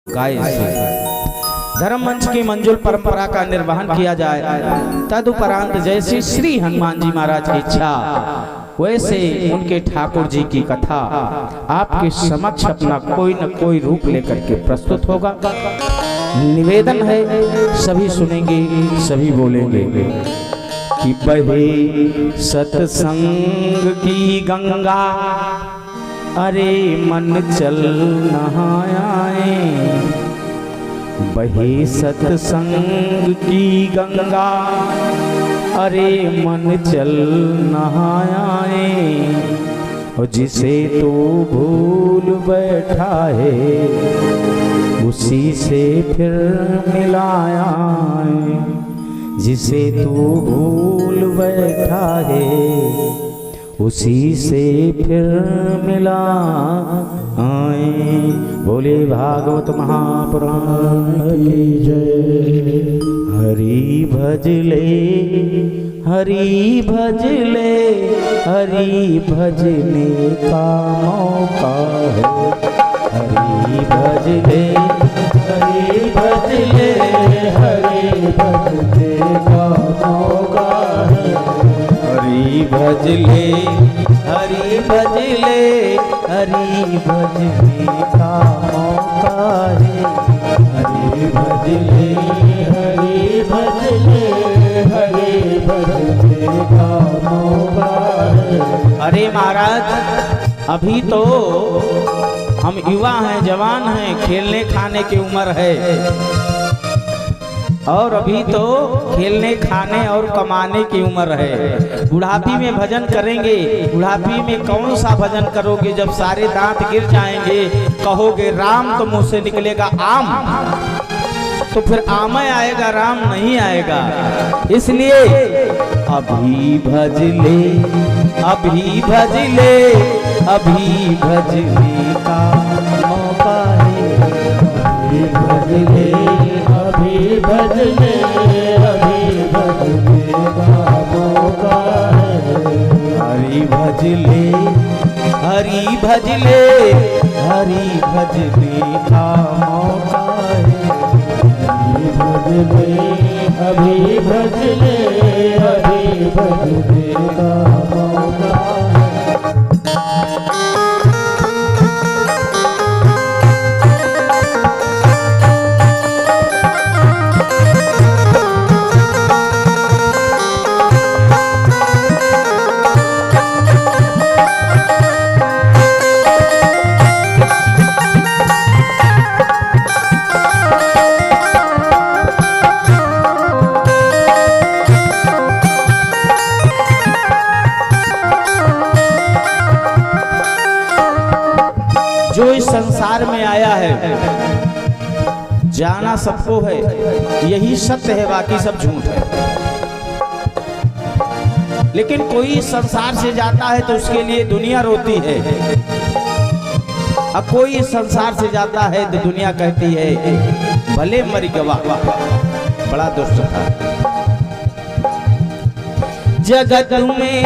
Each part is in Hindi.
गाय से धर्म मंच की मंजुल परंपरा का निर्वहन किया जाए। तदुपरांत जैसे श्री हनुमान जी महाराज की इच्छा वैसे उनके ठाकुर जी की कथा आपके समक्ष अपना कोई न कोई रूप लेकर के प्रस्तुत होगा। निवेदन है सभी सुनेंगे सभी बोलेंगे कि बहे सत्संग की गंगा, अरे मन चल नहाए। बहे सत्संग की गंगा, अरे मन चल नहाए। और जिसे तो भूल बैठा है उसी से फिर मिलाया। जिसे तू भूल बैठा है उसी से फिर मिला आए। बोले भागवत महापुराण की जय। हरि भजले हरि भजले हरि भजने का मौका है। हरि भजले हरि भजले हरि भजने का मौका है। हरि भजले हरि भजले हरि भजने का मौका है। हरि भजले हरि भजले हरि भजने का मौका है। अरे महाराज, अभी तो हम युवा हैं, जवान हैं, खेलने खाने की उम्र है और अभी तो खेलने खाने और कमाने की उम्र है। बुढ़ापी में भजन करेंगे, बुढ़ापी में कौन सा भजन करोगे जब सारे दांत गिर जाएंगे। कहोगे राम तो मुंह से निकलेगा आम, तो फिर आम आएगा राम नहीं आएगा। इसलिए अभी भजले अभी भजले अभी भजने का मौका है। अभी भजले अभी भजले अभी भजने का मौका है। हरि भजले हरि भजले हरि भजने का मौका है। हरि भजले अभी भजले हरि भजने का मौका है। जो इस संसार में आया है जाना सबको है, यही सत्य है, बाकी सब झूठ है। लेकिन कोई संसार से जाता है तो उसके लिए दुनिया रोती है, अब कोई इस संसार से जाता है तो दुनिया कहती है भले मर गवा। बड़ा दुष्ट था। जगत में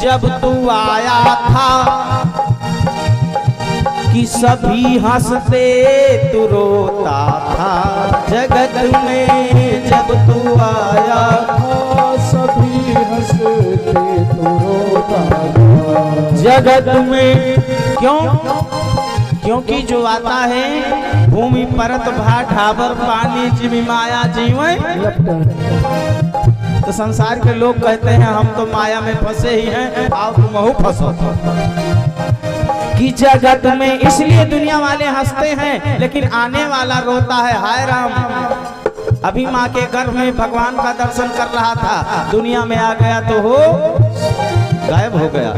जब तू आया था कि सभी हंसते तू रोता था। जगत में जब तू आया था सभी हंसते तू रोता था। जगत में क्यों? क्योंकि जो आता है भूमि परत भा ढाबर पानी जिमी माया जीवन। तो संसार के लोग कहते हैं हम तो माया में फंसे ही हैं, आप महू फंसो। कि जगत में इसलिए दुनिया वाले हंसते हैं लेकिन आने वाला रोता है। हाय राम, अभी माँ के गर्भ में भगवान का दर्शन कर रहा था, दुनिया में आ गया तो हो गायब हो गया।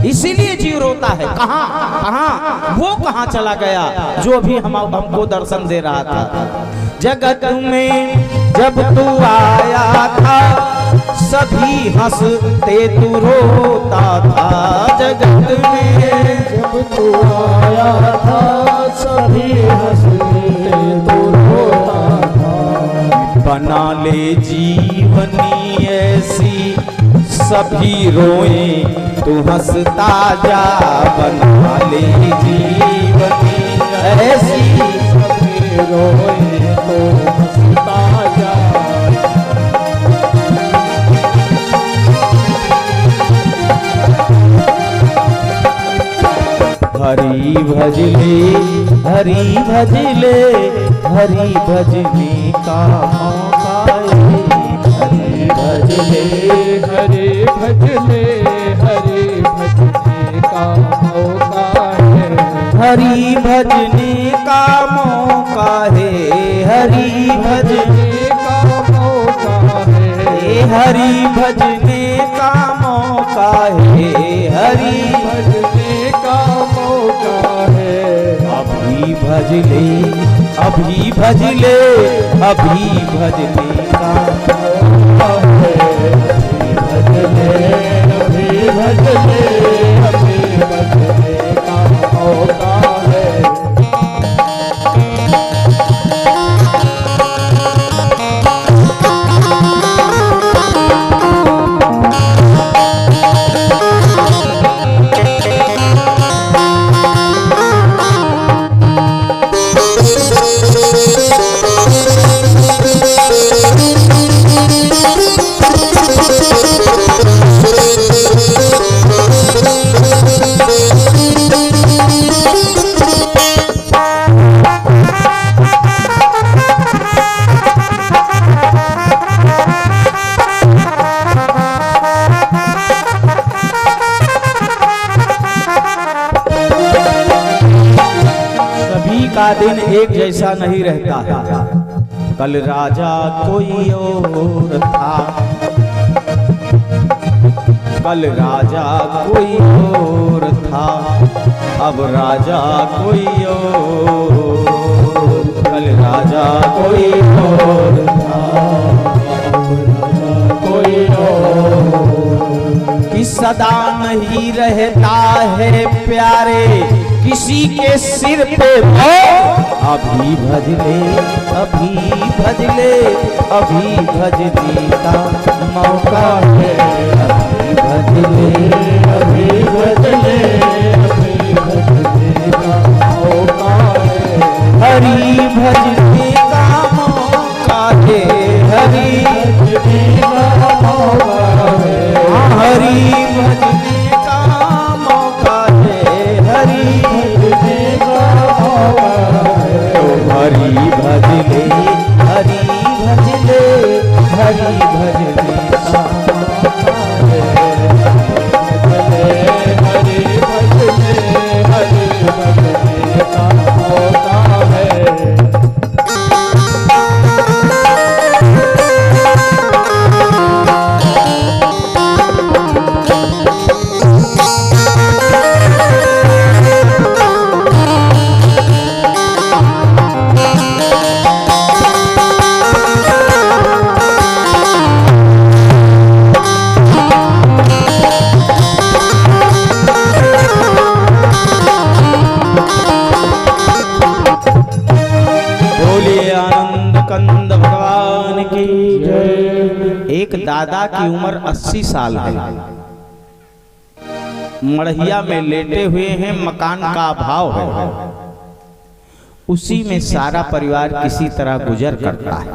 इसीलिए जीव रोता है। कहाँ कहाँ वो कहाँ चला गया जो अभी हमको दर्शन दे रहा था। जगत में जब तू आया था सभी हंसते तू रोता था। जगत में जब तू आया था सभी हंसते तू रोता था। बना ले जीवनी ऐसी सभी रोए तू हंसता जा। बना ले जीवनी ऐसी भजले हरि भजले हरि भजने का मौका है। हरि भजले हरि भजले हरि भजने का मौका है। हरि भजने का मौका है। हरि भजने का मौका है। हरि भजने का मौका है। हरि भजने का मौका है। अभी भजले अभी भजले अभी भजने का मौका है। अभी भजले अभी भजने का मौका है। का दिन एक जैसा नहीं रहता है। कल राजा कोई और था, कल राजा कोई और था, अब राजा कोई और। कल राजा कोई और था, कोई और। कि सदा नहीं रहता है प्यारे किसी के सिर पे अभी भजले अभी भजले अभी भजने का मौका है। अभी भजले अभी भजले अभी भजने का मौका है। हरि भजने का मौका है। हरि भजने का मौका है। हरि भजने का मौका है। हरि भजने का मौका है। हरि भजले हरि भजले हरि भजने का मौका है। हरि भजने हरि भजने का मौका है। एक दादा की उम्र 80 साल है, मड़हिया में लेटे हुए हैं, मकान का अभाव है, उसी में सारा परिवार किसी तरह गुजर करता है।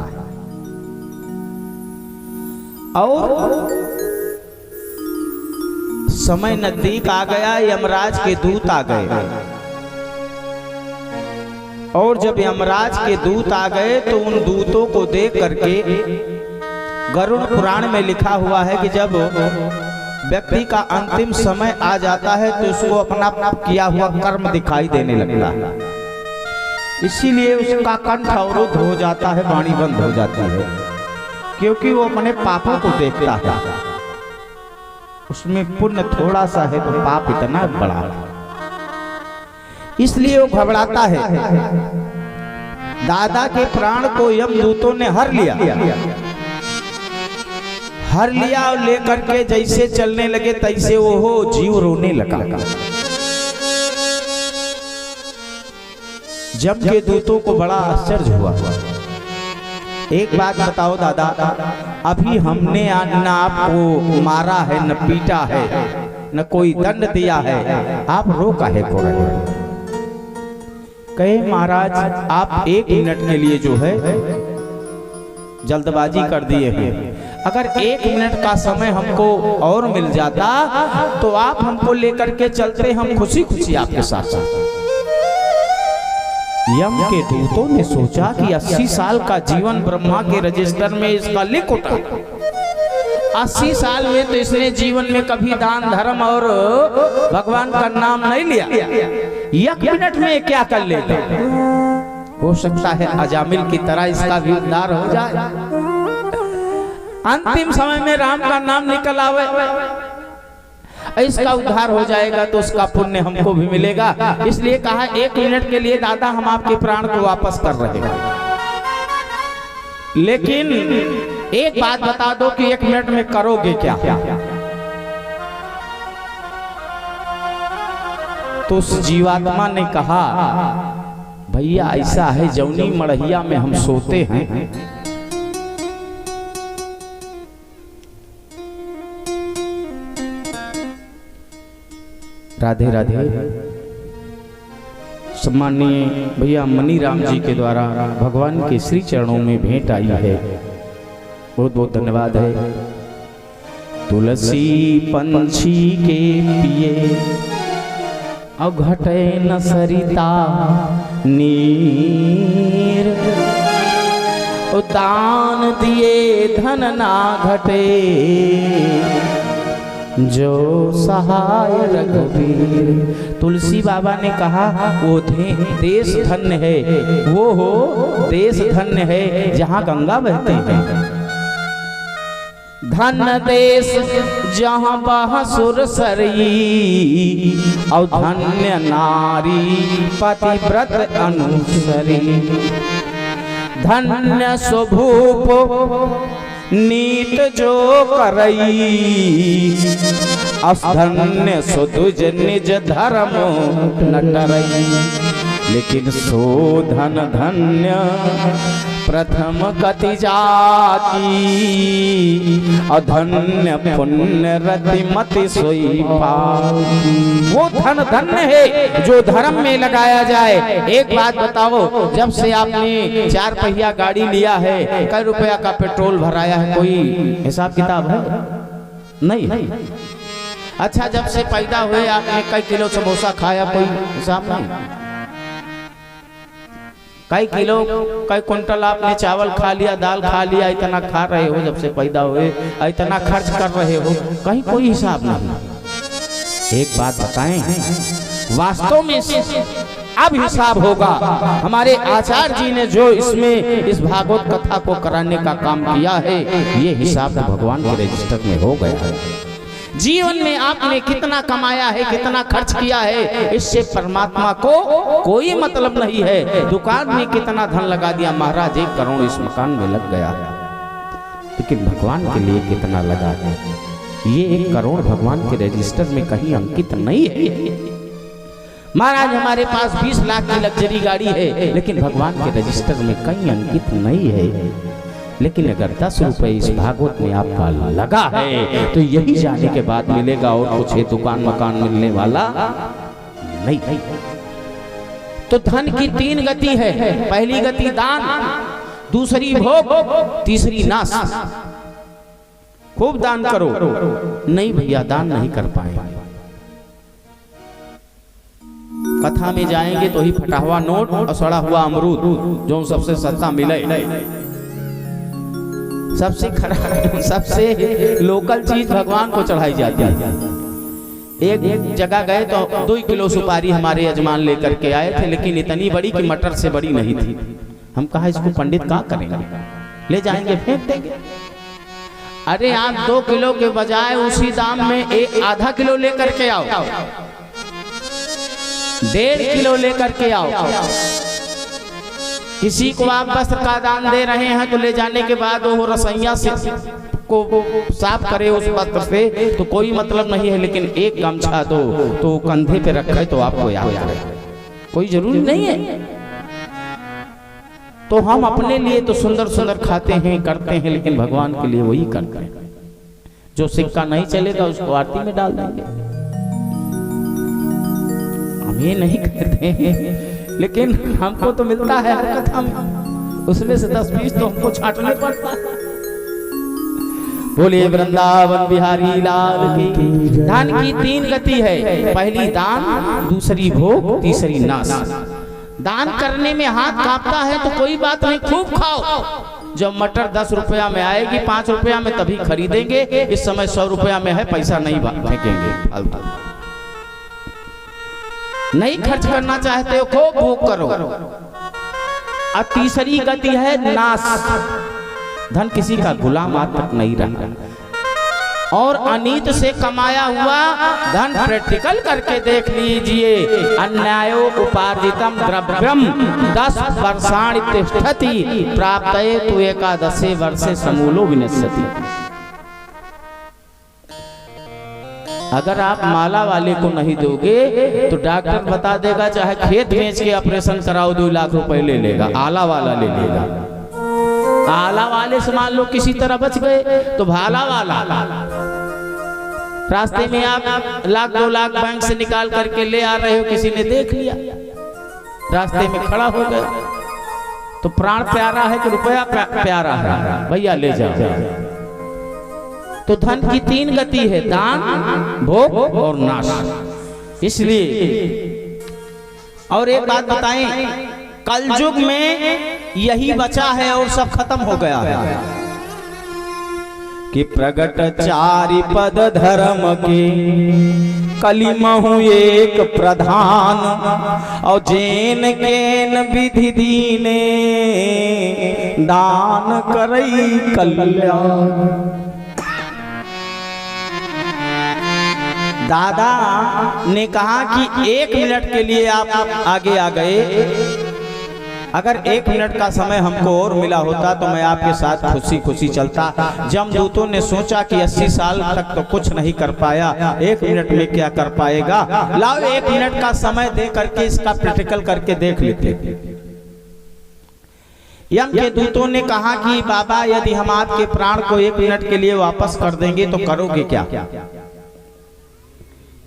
और समय नजदीक आ गया, यमराज के दूत आ गए, और जब यमराज के दूत आ गए तो उन दूतों को देख करके गरुड़ पुराण में लिखा हुआ है कि जब व्यक्ति का अंतिम समय आ जाता है तो उसको अपना किया हुआ कर्म दिखाई देने लगता है, इसीलिए उसका कंठ अवरुद्ध हो जाता है, वाणी बंद हो जाती है, क्योंकि वो अपने पापों को देखता है। उसमें पुण्य थोड़ा सा है तो पाप इतना बड़ा है, इसलिए वो घबराता है। दादा के प्राण को यमदूतों ने हर लिया और लेकर के जैसे चलने लगे तैसे वो हो जीव रोने लगा। जब के दूतों को बड़ा आश्चर्य हुआ। एक बात बताओ दादा, अभी हमने न आपको मारा है, न पीटा है, न कोई दंड दिया है, आप रो काहे को रहे हैं? कहे महाराज आप 1 मिनट के लिए जो है जल्दबाजी कर दिए हैं, अगर 1 मिनट का समय हमको और मिल जाता तो आप हमको लेकर के चलते, हम खुशी खुशी आपके साथ साथ। यम के दूतों ने सोचा कि 80 साल का जीवन ब्रह्मा के रजिस्टर में इसका लिख उठा। 80 साल में तो इसने जीवन में कभी दान धर्म और भगवान का नाम नहीं लिया, 1 मिनट में क्या कर लेगा। हो सकता है अजामिल की तरह इसका भी उद्धार हो जाए, अंतिम समय में राम का नाम निकल आवे, इसका उद्धार हो जाएगा तो उसका पुण्य हमको भी मिलेगा। इसलिए कहा 1 मिनट के लिए दादा हम आपके प्राण को वापस कर रहे हैं, लेकिन एक बात बता दो कि 1 मिनट में करोगे क्या। तो उस जीवात्मा ने कहा भैया ऐसा है जौनी मड़हिया में हम सोते हैं, राधे राधे। सम्माननीय भैया मनीराम जी के द्वारा भगवान के श्री चरणों में भेंट आई है, बहुत बहुत धन्यवाद है। तुलसी पंछी के पिए और घटे न सरिता नीर, दान दिए धन ना घटे जो सहाय रघुवीर। तुलसी बाबा ने कहा वो देश धन्य है, वो हो देश धन्य है जहाँ गंगा बहती है। धन्य देश जहाँ बह सुरसरी और धन्य नारी पतिव्रत अनुसरी। धन्य स्वभूप नीत जो करई, असधन्य सुदुज निज धर्म न डरई। लेकिन शोधन धन्य प्रथम गति जाती, अधन्य पुण्य रति मति सोई पाती। वो धन धन्य है जो धर्म में लगाया जाए। एक बात बताओ, जब से आपने 4 पहिया गाड़ी लिया है, कई रुपया का पेट्रोल भराया है, कोई हिसाब किताब है? नहीं। अच्छा, जब से पैदा हुए आपने कई किलो समोसा खाया, कोई हिसाब नहीं। कई किलो कई कुंटल आपने चावल खा लिया, दाल खा लिया, इतना खा रहे हो जब से पैदा हुए, इतना खर्च कर रहे हो, कहीं कोई हिसाब नहीं। एक बात बताएं, वास्तव में अब हिसाब होगा। हमारे आचार्य जी ने जो इसमें इस भागवत कथा को कराने का काम किया है, ये हिसाब तो भगवान के रजिस्टर में हो गया है। जीवन में आपने कितना कमाया है, कितना खर्च किया है, इससे परमात्मा को कोई मतलब नहीं है। दुकान में कितना धन लगा दिया, महाराज 1 करोड़ इस मकान में लग गया, लेकिन भगवान के लिए कितना लगा है, ये 1 करोड़ भगवान के रजिस्टर में कहीं अंकित नहीं है। महाराज हमारे पास 20 लाख की लग्जरी गाड़ी है, लेकिन भगवान के रजिस्टर में कहीं अंकित नहीं है। लेकिन अगर 10 रुपए इस भागवत में आपका लगा है तो यही जाने के बाद मिलेगा, और कुछ है दुकान मकान मिलने वाला नहीं। तो धन की 3 गति है, पहली गति दान, दूसरी भोग, तीसरी नाश। खूब दान करो, नहीं भैया दान नहीं कर पाए, कथा में जाएंगे तो ही फटा हुआ नोट और सड़ा हुआ अमरूद जो सबसे सस्ता मिले, सबसे खराब सबसे लोकल चीज भगवान को चढ़ाई जाती है। एक जगह गए तो 2 किलो सुपारी हमारे यजमान लेकर के आए थे, लेकिन इतनी बड़ी कि मटर से बड़ी नहीं थी। हम कहा इसको पंडित क्या करेंगे, ले जाएंगे फेंक देंगे। अरे आप 2 किलो के बजाय उसी दाम में आधा किलो लेकर के आओ, 1.5 किलो लेकर के आओ। किसी को आप वस्त्र का दान दे रहे हैं तो ले जाने के बाद वो रसोइया से को साफ करे उस वस्त्र से, तो कोई मतलब नहीं है। लेकिन एक गमछा दो तो कंधे पे रखे तो आपको याद करे, कोई जरूरी नहीं है। तो हम अपने लिए तो सुंदर सुंदर खाते हैं करते हैं, लेकिन भगवान के लिए वही करते हैं। जो सिक्का नहीं चलेगा उसको आरती में डाल देंगे, हम ये नहीं करते हैं। लेकिन हमको तो मिलता है हर कथा में, उसमें से 10-20 तो हमको छांटने पड़ता है। बोलिए वृंदावन बिहारी लाल की। धन की 3 गति है, पहली दान, दूसरी भोग, तीसरी नाश। दान करने में हाथ कांपता है तो कोई बात नहीं, खूब खाओ। जब मटर 10 रुपया में आएगी, 5 रुपया में तभी खरीदेंगे। इस समय 100 रुपया में है, पैसा नहीं फेंकेंगे फालतू। नहीं खर्च करना चाहते हो, खूब भोग करो। और तीसरी गति है नाश। धन किसी का गुलाम आज तक नहीं रहा। और अनीत से कमाया हुआ धन प्रैक्टिकल करके देख लीजिए। अन्यायो उपार्जितम द्रव्यम 10 वर्षाणि तिष्ठति प्राप्तये तु एकादशे वर्षे समूलो विनश्यति। अगर आप माला वाले को नहीं दोगे तो डॉक्टर बता देगा चाहे खेत बेच के ऑपरेशन कराओ 2 लाख रुपए ले लेगा, आला वाला ले लेगा। आला वाले से मान लो किसी तरह बच गए तो भाला वाला रास्ते में आप 1 लाख 2 लाख बैंक से निकाल करके ले आ रहे हो, किसी ने देख लिया, रास्ते में खड़ा हो गया, तो प्राण प्यारा है कि रुपया प्यारा है, भैया ले जाओ। तो धन की 3 गति है, दान, भोग और नाश। इसलिए और एक बात बताएं, कलयुग में यही बचा है और सब खत्म हो गया है कि प्रगट 4 पद धर्म के कलिमहु एक प्रधान। और जैन केन विधि दीने दान करई कल्याण। दादा ने कहा कि 1 मिनट के लिए आप आगे आ गए। अगर 1 मिनट का समय हमको और मिला होता तो मैं आपके साथ खुशी खुशी चलता। जमदूतों ने सोचा कि 80 साल तक तो कुछ नहीं कर पाया, 1 मिनट में क्या कर पाएगा, लाओ 1 मिनट का समय दे करके इसका प्रैक्टिकल करके देख लेते। यम के दूतों ने कहा कि बाबा यदि हम आपके प्राण को 1 मिनट के लिए वापस कर देंगे तो करोगे क्या?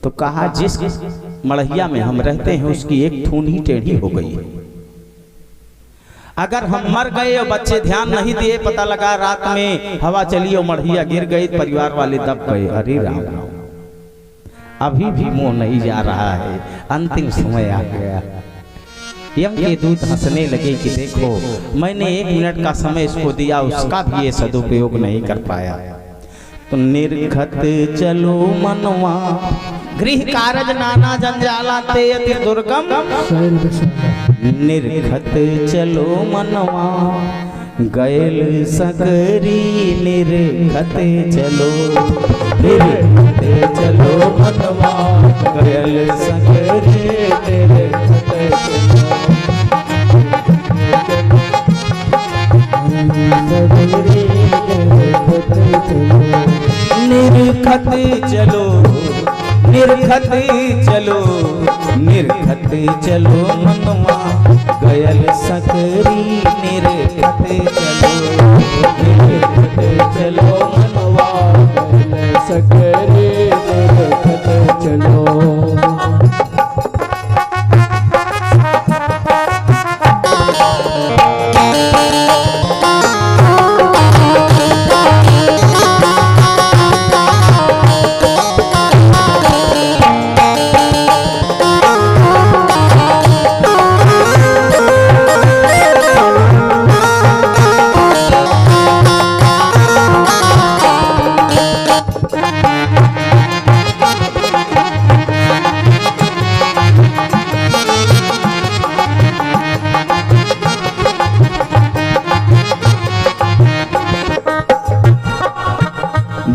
तो कहा जिस मड़हिया में हम रहते हैं उसकी एक थून ही टेढ़ी हो गई है। अगर हम मर गए और बच्चे ध्यान नहीं दिए, पता लगा रात में हवा चली और मड़हिया गिर गई, परिवार वाले दब गए। अरे राम, अभी भी मुंह नहीं जा रहा है, अंतिम समय आ गया। यम के दूत हंसने लगे कि देखो मैंने 1 मिनट का समय इसको दिया, उसका भी ये सदुपयोग नहीं कर पाया। तो निर्घत चलो मनवा गृह कारज नाना जंजाला ते अति दुर्गम। निर्घत चलो मनवा गैल सकरी निर्घत चलो। निर्घत चलो मनवा गैल सकरी निर्घत निर्घत चलो। निर्घत चलो निर्घत चलो मनवा गयल सकरी निर्घत चलो। निर्घत चलो मनवा गयल सकरी निर्घत चलो।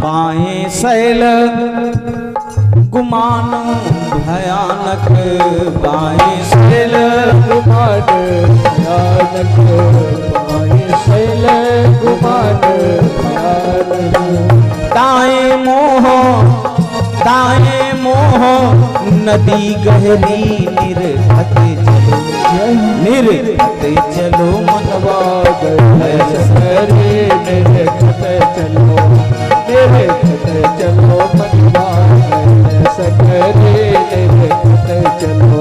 बाएं शैल गुमान भयानक। बाएं शैल गुमान भयानक। बाएं शैल गुमान भयानक। दाएं मोह नदी गहरी निर्घत चलो। निर्घत चलो मनवा गयल सकरी निर्घत चलो। निर्घत चलो मनवा गयल सकरी निर्घत चलो।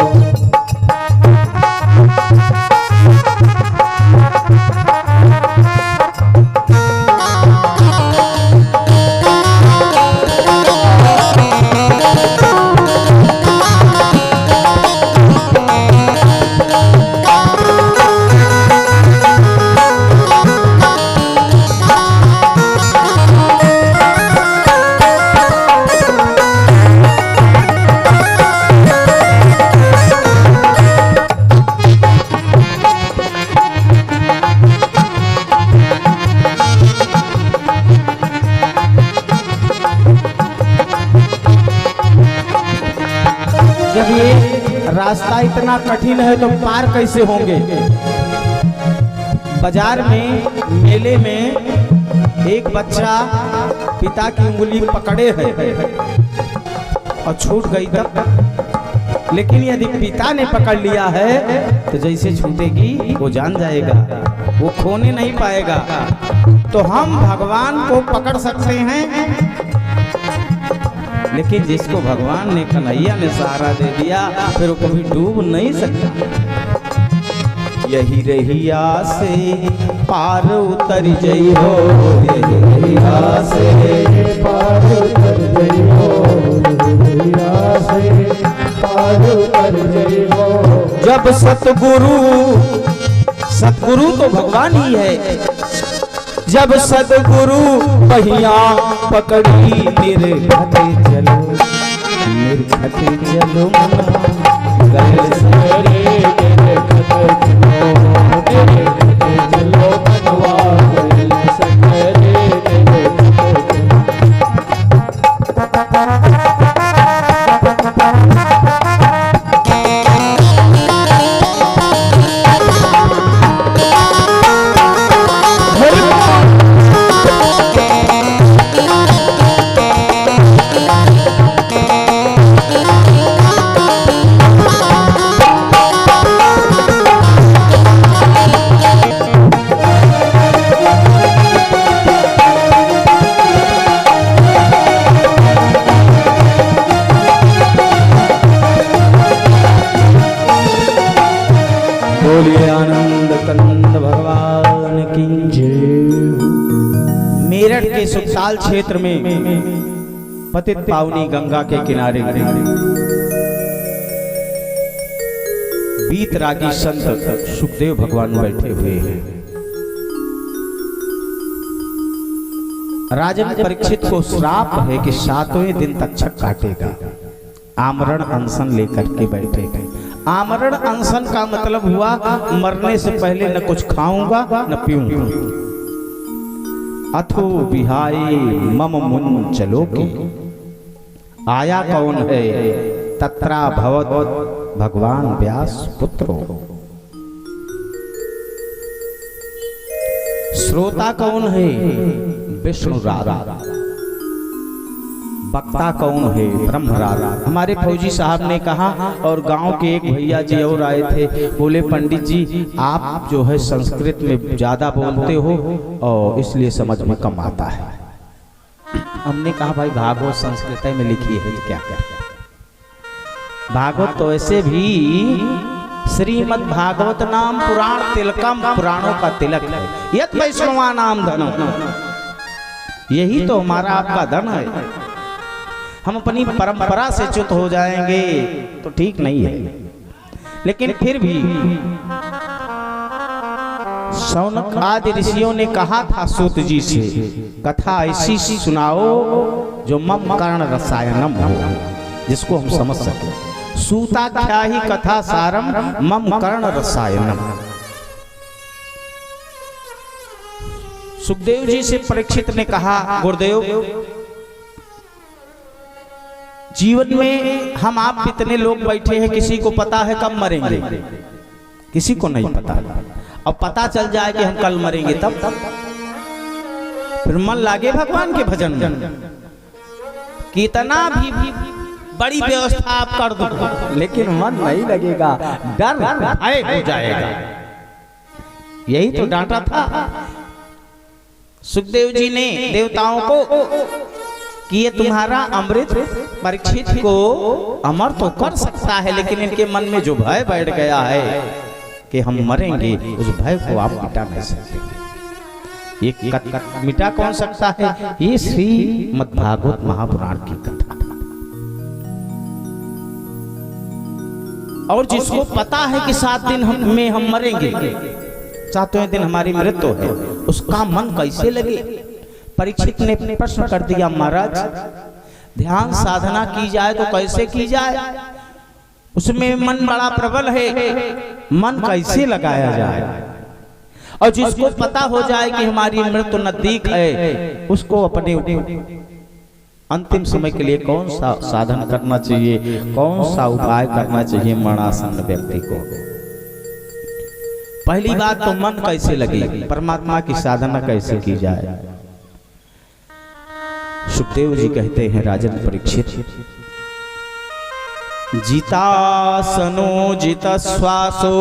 रास्ता इतना कठिन है तो पार कैसे होंगे। बाजार में मेले में एक बच्चा पिता की उंगली पकड़े है और छूट गई तब, लेकिन यदि पिता ने पकड़ लिया है तो जैसे छूटेगी वो जान जाएगा, वो खोने नहीं पाएगा। तो हम भगवान को पकड़ सकते हैं, लेकिन जिसको भगवान ने कन्हैया ने सहारा दे दिया फिर वो कभी डूब नहीं सकता। यही रहिया से पार उतर जई हो, यही रहिया से पार उतर जई हो, रहिया से पार उतर जई हो। जब सतगुरु, सतगुरु तो भगवान ही है, जब सतगुरु पहिया पकड़ी निर्घटे चलो, निर्घटे चलो गले सरे निर्घटे चलो मनवा गले सरे निर्घटे बोलिए आनंद कंद भगवान की जय। मेरठ के सुखसाल क्षेत्र में पतित पावनी गंगा के किनारे बीतरागी संत सुखदेव भगवान बैठे हुए हैं। राजन परीक्षित को श्राप है कि 7वें दिन तक्षक काटेगा। आमरण अनशन लेकर के बैठे थे। आमरण अनशन का मतलब हुआ मरने से पहले न कुछ खाऊंगा न पीऊंगा। अथो बिहाई मम मुन चलो के आया कौन है, तत्रा भवत भगवान व्यास पुत्रो। श्रोता कौन है, विष्णु राधा। वक्ता कौन है, ब्रह्म राधा। हमारे फौजी साहब ने कहा, और गांव के एक भैया जी और आए थे, बोले पंडित जी आप जो है संस्कृत में ज्यादा बोलते हो और इसलिए समझ में कम आता है। हमने कहा भाई भागवत संस्कृत में लिखी है तो क्या करें। भागवत तो ऐसे भी श्रीमद् भागवत नाम पुराण तिलकम, पुराणों का तिलक है। यत वैष्णवा नाम धनम, यही तो हमारा आपका धन है। हम अपनी परंपरा से च्युत हो जाएंगे तो ठीक नहीं है। लेकिन फिर भी शौनक आदि ऋषियों ने कहा था सूत जी से, कथा ऐसी सुनाओ जो मम कर्ण रसायनम हो, जिसको हम समझ सके। सूताख्या ही कथा सारम मम कर्ण रसायनम। सुखदेव जी से परीक्षित ने कहा, गुरुदेव जीवन में हम आप कितने लोग बैठे हैं, किसी को पता है कब मरेंगे, किसी को नहीं पता। अब पता चल जाए कि हम कल मरेंगे तब फिर मन लागे भगवान के भजन में। कितना भी बड़ी व्यवस्था आप कर दो लेकिन मन नहीं लगेगा, डर भय हो जाएगा। यही तो डांटा था सुखदेव जी ने देवताओं को कि ये तुम्हारा अमृत परीक्षित को अमर तो कर सकता है, लेकिन इनके मन में जो भय बैठ गया है कि हम मरेंगे, उस भय को आप मिटा नहीं सकते। ये मिटा कौन सकता है? ये श्रीमद् भागवत महापुराण की कथा। और जिसको पता है कि 7 दिन में हम मरेंगे, 7वें दिन हमारी मृत्यु है, उसका मन कैसे लगे? परीक्षित ने प्रश्न कर दिया, महाराज ध्यान साधना की जाए तो कैसे की जाए? उसमें मन बड़ा प्रबल है, मन कैसे लगाया जाए? और जिसको पता हो जाए कि हमारी मृत्यु नजदीक है, उसको अपने अंतिम समय के लिए कौन सा साधन करना चाहिए, कौन सा उपाय करना चाहिए मरणासन्न व्यक्ति को। पहली बात तो मन कैसे लगे, परमात्मा की साधना कैसे की जाए। सुखदेव जी कहते हैं राजन परीक्षित, जितासनो जित श्वासो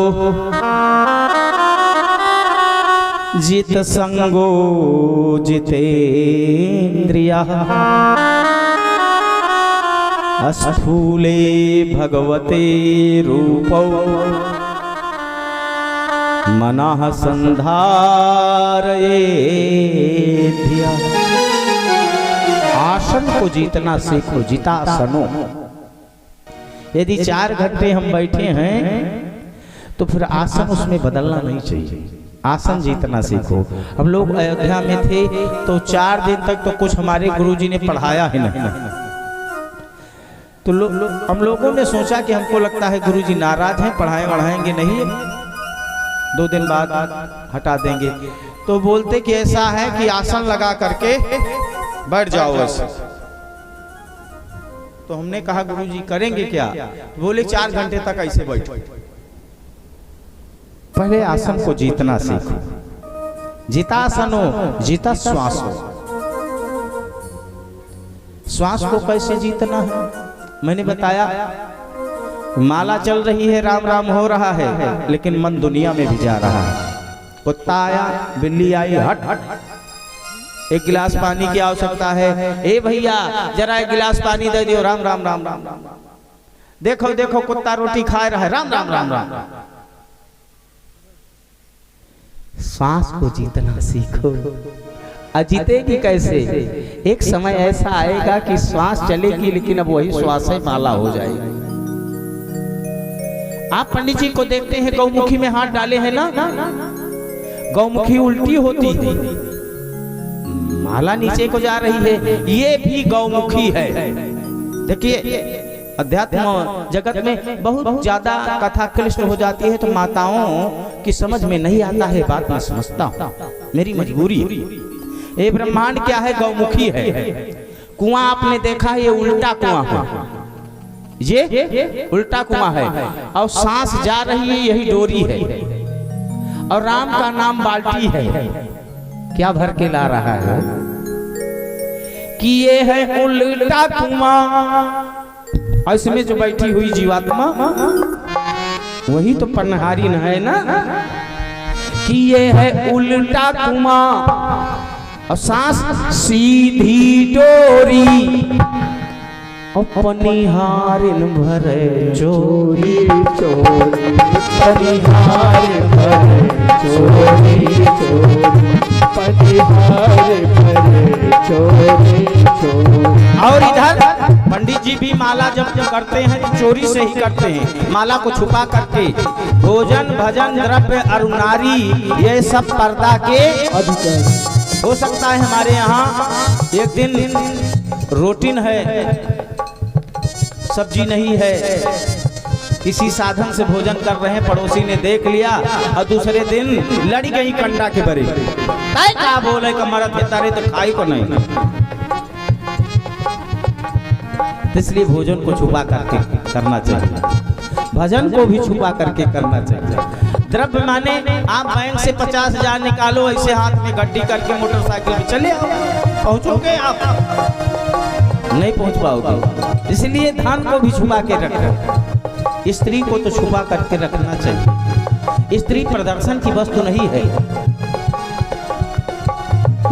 जित संगो जितेन्द्रिया स्थूले भगवते रूपौ मनः संधारयेद्या। आसन को जीतना सीखो, जितासनो। यदि 4 घंटे हम बैठे हैं तो फिर आसन उसमें बदलना नहीं चाहिए, आसन जीतना सीखो। हम लोग अयोध्या में थे तो 4 दिन तक तो कुछ हमारे गुरुजी ने पढ़ाया ही नहीं। तो हम लोगों ने सोचा कि हमको लगता है गुरुजी नाराज हैं, पढ़ाएंगे नहीं, 2 दिन बाद हटा देंगे। तो बोलते कि ऐसा है कि आसन लगा करके बैठ जाओ ऐसे। तो हमने कहा गुरुजी करेंगे क्या? तो बोले 4 घंटे तक ऐसे बैठो। पहले आसन को जीतना सीखो। जितासनो जित श्वासो। श्वास को कैसे जीतना है मैंने बताया। माला चल रही है, राम राम हो रहा है, लेकिन मन दुनिया में भी जा रहा है। कुत्ता आया, बिल्ली आई, हट हट, एक गिलास पानी की आवश्यकता है, ए भैया जरा एक गिलास पानी दे दियो, राम राम राम राम राम। देखो देखो कुत्ता रोटी खा रहा है, राम राम राम राम। श्वास को जीतना सीखो। जीतेगी कैसे? एक समय ऐसा आएगा कि श्वास चलेगी लेकिन अब वही श्वास है माला हो जाएगी। आप पंडित जी को देखते हैं गौमुखी में हाथ डाले हैं ना, गौमुखी उल्टी होती थी, माला नीचे को जा रही है, ये भी गौमुखी है। देखिए अध्यात्म जगत में बहुत ज्यादा कथा क्लिष्ट हो जाती है तो माताओं की समझ में नहीं आता है, बात मैं समझता हूँ, मेरी मजबूरी है। ये ब्रह्मांड क्या है? गौमुखी है। कुआं आपने देखा है, ये उल्टा कुआं है, ये उल्टा कुआं है और सांस जा रही है, यही डोरी है। और राम का नाम बाल्टी है, क्या भर के ला रहा है कि ये है उल्टा कुआं। और इसमें जो बैठी हुई जीवात्मा वही तो पन्हारी न है ना, कि ये है उल्टा कुआं और सांस सीधी डोरी और पनिहारिन भरे चोरी चोरी, पनिहार भरे चोरी चोरी, पनिहार भरे चोरी चोरी। और इधर पंडित जी भी माला जब करते हैं तो चोरी से ही करते हैं, माला को छुपा करके। भोजन भजन द्रव्य अरुणारी ये सब पर्दा के अधिकार। हो सकता है हमारे यहाँ एक दिन रोटी है, सब्जी नहीं है, किसी साधन से भोजन कर रहे हैं, पड़ोसी ने देख लिया और दूसरे दिन लड़ी गई कंडा के बरे, क्या बोले कमरत के तारे तो खाई को नहीं। इसलिए भोजन को छुपा करके करना चाहिए, भजन को भी छुपा करके करना चाहिए। द्रव्य माने आप बैंक से 50,000 निकालो, ऐसे हाथ में गड्डी करके मोटरसाइकिल पे चले आओ, पहुंचोगे आप? नहीं पहुंच पाओगे। इसलिए धन को भी छुपा के रखना, स्त्री को तो छुपा करके रखना चाहिए। स्त्री प्रदर्शन की वस्तु नहीं है।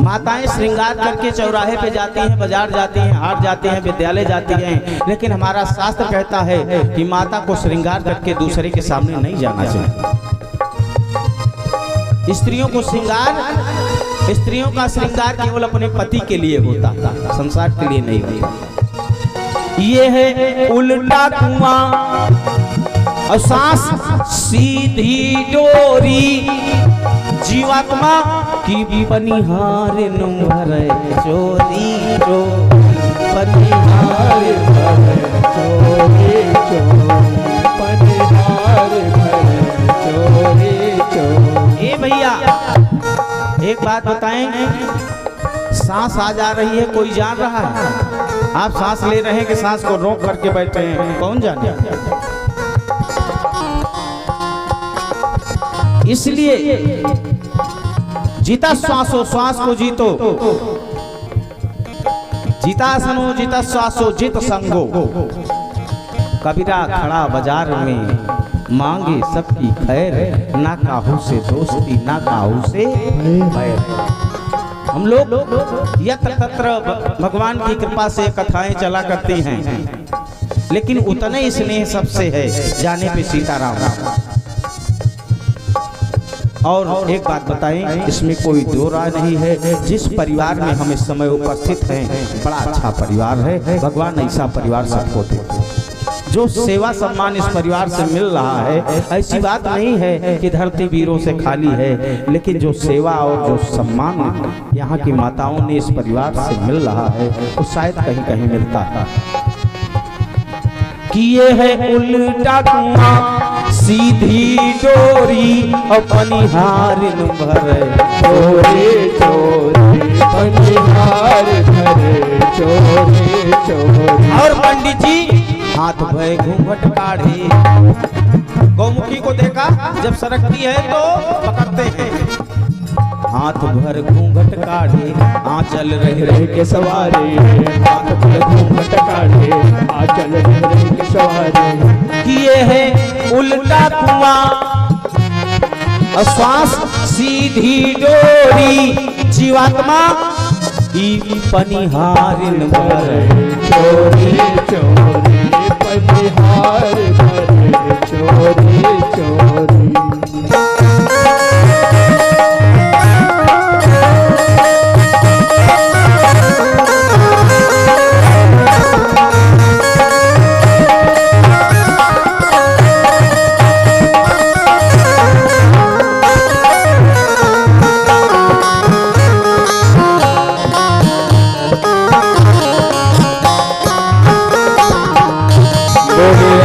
माताएं श्रृंगार करके चौराहे पे जाती हैं, बाजार जाती हैं, हाट जाती हैं, विद्यालय जाती हैं, लेकिन हमारा शास्त्र कहता है कि माता को श्रृंगार करके दूसरे के सामने नहीं जाना चाहिए। स्त्रियों को श्रृंगार, स्त्रियों का श्रृंगार केवल अपने पति के लिए होता, संसार के लिए नहीं होता। ये है उल्टा कुआं और सांस सीधी डोरी, जीवात्मा की पनिहारिन भरे चोरी चोरी, पनिहार भरे चोरी चोरी, पनिहार भरे चोरी चोरी। ए भैया एक बात बताएं, सांस आ जा रही है, कोई जान रहा है? आप सांस ले रहे हैं कि सांस को रोक करके बैठे हैं, कौन जाने। इसलिए जीता श्वासो श्वास को जीतो, जीता सनो जीता श्वासो जित संगो। कबीरा खड़ा बाजार में मांगे सबकी खैर, ना काहू से दोस्ती ना काहू से बैर। हम लोग यत्र तत्र भगवान की कृपा से कथाएं चला करती हैं, लेकिन उतने स्नेह सबसे है जाने पे सीताराम। और एक बात बताएं, इसमें कोई दो राय नहीं है, जिस परिवार में हम इस समय उपस्थित हैं बड़ा अच्छा परिवार है। भगवान ऐसा परिवार सबको देते। जो सेवा सम्मान इस परिवार से मिल रहा है, ऐसी बात नहीं है कि धरती वीरों से खाली है, लेकिन जो सेवा और जो सम्मान यहाँ की माताओं ने इस परिवार से मिल रहा है वो शायद कहीं कहीं मिलता है। किए है उल्टा कुआं सीधी डोरी और पनिहारिन भरे चोरी चोरी पनिहार धरे चोरी चोरी। और पंडित जी हाथ भय घूंघट काढ़े। गौमुखी को देखा जब सरकती है तो पकड़ते हैं। हाथ भर घूंघट काढ़े आंचल रह रह के सवारे, हाथ भर घूंघट काढ़े आंचल रह रह के सवारे। किए है उल्टा कुआं श्वास सीधी डोरी, जीवात्मा की पनिहारिन भरे चोरी चोरी पनिहार धरे चोरी चोरी।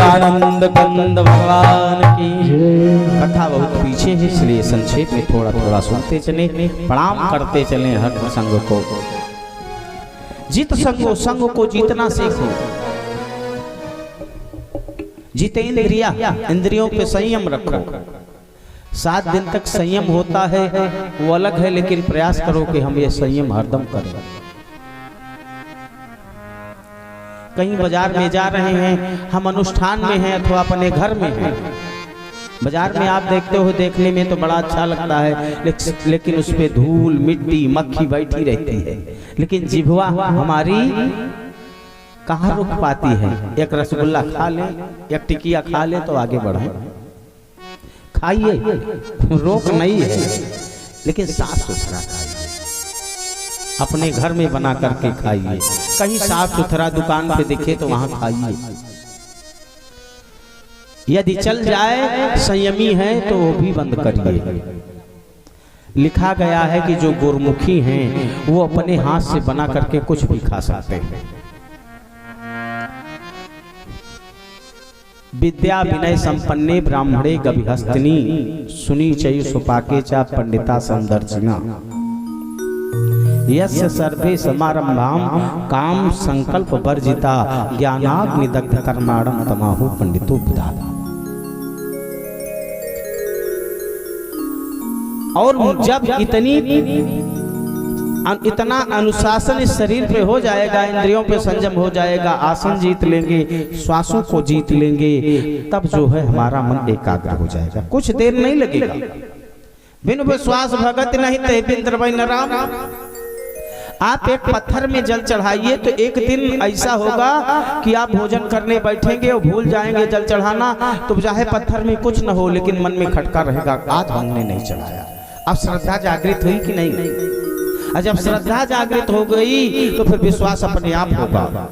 आनंद कंद भगवान की कथा बहुत पीछे है, इसलिए संक्षेप में थोड़ा थोड़ा सुनते चले, प्रणाम करते चले हर संग को। जीत संगो, संग को जीतना सीखो। जितेंद्रिया, इंद्रियों पे संयम रखो। 7 दिन तक संयम होता है वो अलग है, लेकिन प्रयास करो कि हम ये संयम हरदम करें। कहीं बाजार में जा रहे हैं, हम अनुष्ठान में हैं अथवा अपने घर में हैं, बाजार में आप देखते हो, देखने में तो बड़ा अच्छा लगता है, लेकिन उस पे धूल मिट्टी मक्खी बैठी रहती है, लेकिन जिह्वा हमारी कहाँ रुक पाती है। एक रसगुल्ला खा ले, एक टिकिया खा ले तो आगे बढ़े। खाइए, रोक नहीं है, लेकिन साफ सुथरा खाइए, अपने घर में बना करके खाइए। कहीं साफ सुथरा दुकान पे दिखे तो वहां खाइए। यदि चल जाए संयमी है तो वो भी बंद करिए। लिखा गया है कि जो गुरमुखी हैं वो अपने हाथ से बना करके कुछ भी खा सकते हैं। विद्या विनय संपन्ने ब्राह्मणे गभिहस्तिनी सुनी चयु सुपाके चा पंडिता संदर्शिना यस्य सर्वे समारंभाम काम संकल्प वर्जिता ज्ञानाग्नि दग्ध कर्माणं तमाहु पंडितो विधाता। और जब इतना अनुशासन इस शरीर पे हो जाएगा, इंद्रियों पे संयम हो जाएगा, आसन जीत लेंगे, श्वासों को जीत लेंगे, तब जो है हमारा मन एकाग्र हो जाएगा। कुछ देर नहीं लगेगा। बिनु विश्वास भगत नहीं ते बिंद्र वै न राम। आप एक पत्थर में जल चढ़ाइए तो एक दिन ऐसा होगा कि आप भोजन करने बैठेंगे और भूल जाएंगे जल चढ़ाना, तो चाहे पत्थर में कुछ न हो लेकिन मन में खटका रहेगा, आज हमने नहीं चढ़ाया। अब श्रद्धा जागृत हुई कि नहीं? और जब श्रद्धा जागृत हो गई तो फिर विश्वास अपने आप होगा,